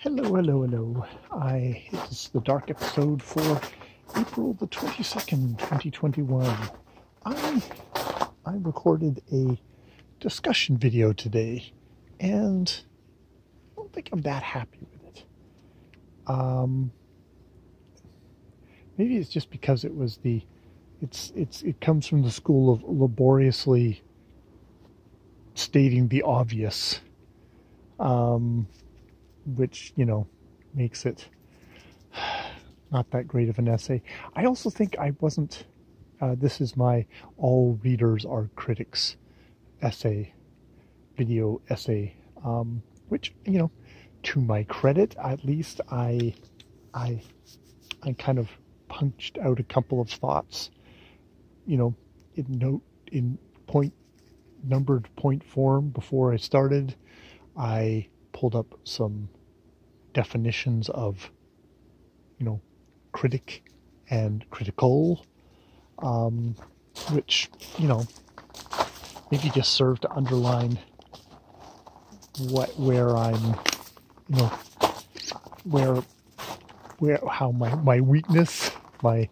Hello, hello, hello. It's the dark episode for April the 22nd, 2021. I I recorded a discussion video today, and I don't think I'm that happy with it. Maybe it's just because it comes from the school of laboriously stating the obvious. Which, makes it not that great of an essay. I also think I wasn't, this is my all readers are critics video essay, which, to my credit, at least I kind of punched out a couple of thoughts, in numbered point form before I started. I pulled up some definitions of, critic and critical, which, maybe just serve to underline where I'm, how my weakness, my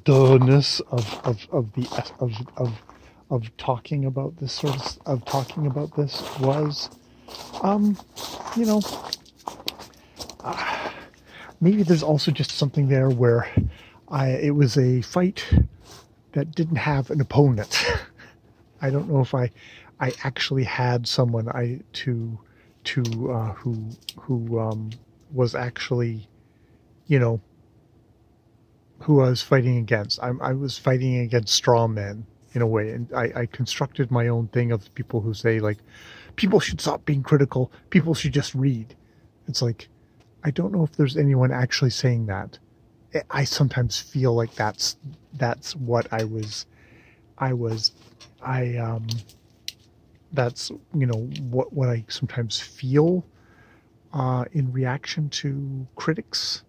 dullness of talking about this was, maybe there's also just something there where it was a fight that didn't have an opponent. I don't know if I actually had someone who was actually, who I was fighting against. I was fighting against straw men in a way, and I constructed my own thing of people who say, like, people should stop being critical, people should just read. It's like, I don't know if there's anyone actually saying that. I sometimes feel like that's what that's what I sometimes feel in reaction to critics.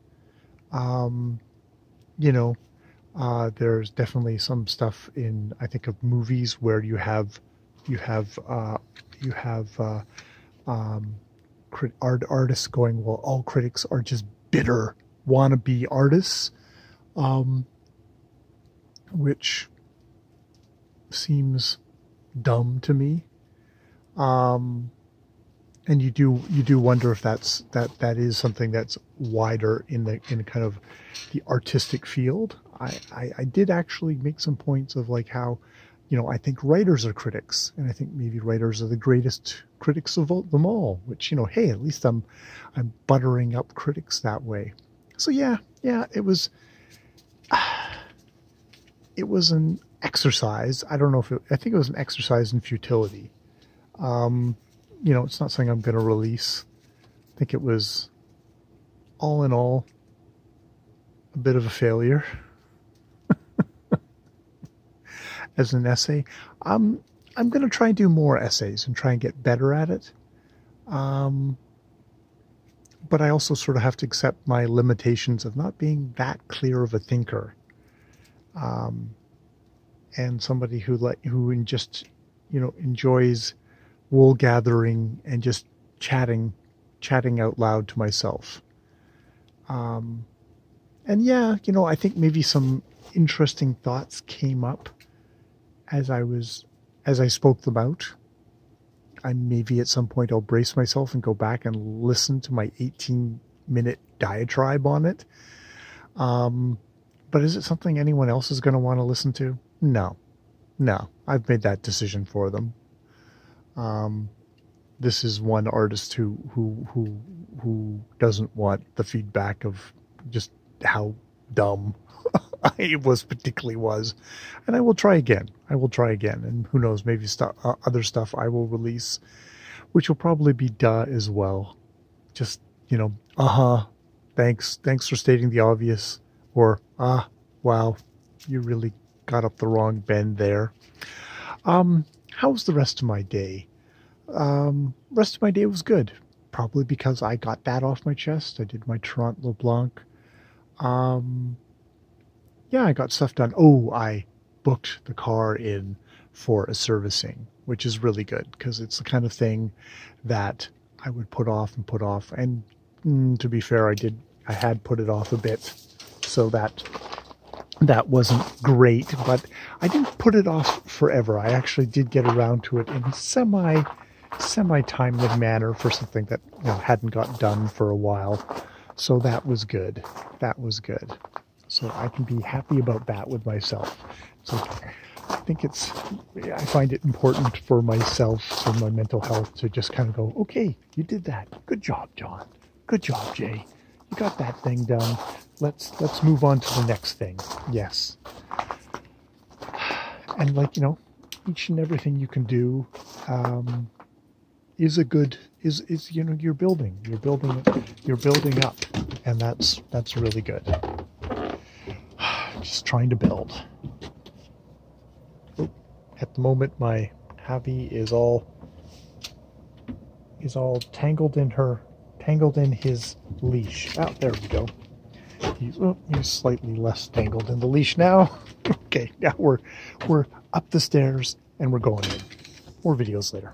There's definitely some stuff in, I think, of movies where you have artists going, well, all critics are just bitter wannabe artists, which seems dumb to me. And you do wonder if that is something that's wider in kind of the artistic field. I did actually make some points of, like, how, I think writers are critics, and I think maybe writers are the greatest critics of them all, which, hey, at least I'm buttering up critics that way. So yeah, it was an exercise. I don't know I think it was an exercise in futility. It's not something I'm going to release. I think it was, all in all, a bit of a failure as an essay. I'm going to try and do more essays and try and get better at it. But I also sort of have to accept my limitations of not being that clear of a thinker. And somebody who just, enjoys wool gathering and just chatting out loud to myself. And yeah, I think maybe some interesting thoughts came up as I spoke them out. Maybe at some point I'll brace myself and go back and listen to my 18-minute diatribe on it. But is it something anyone else is going to want to listen to? No, I've made that decision for them. This is one artist who doesn't want the feedback of just how dumb I particularly was, and I will try again. And who knows, maybe other stuff I will release, which will probably be as well. Just, thanks for stating the obvious, or wow, you really got up the wrong bend there. How's the rest of my day? Rest of my day was good, probably because I got that off my chest. I did my Toronto LeBlanc. Yeah, I got stuff done. Oh, I booked the car in for a servicing. which is really good because it's the kind of thing that I would put off and put off. And to be fair, I had put it off a bit, so that wasn't great, but I didn't put it off forever. I actually did get around to it in a semi-timely manner for something that hadn't got done for a while. So that was good. That was good. So I can be happy about that with myself. So I find it important for myself, for my mental health, to just kind of go, okay, you did that. Good job, John. Good job, Jay. You got that thing done. Let's move on to the next thing. Yes. And each and everything you can do is you're building up, and that's really good. Just trying to build. At the moment, my hubby is all tangled in his leash. Oh, there we go. He's slightly less tangled in the leash now. Okay, now we're up the stairs and we're going in. More videos later.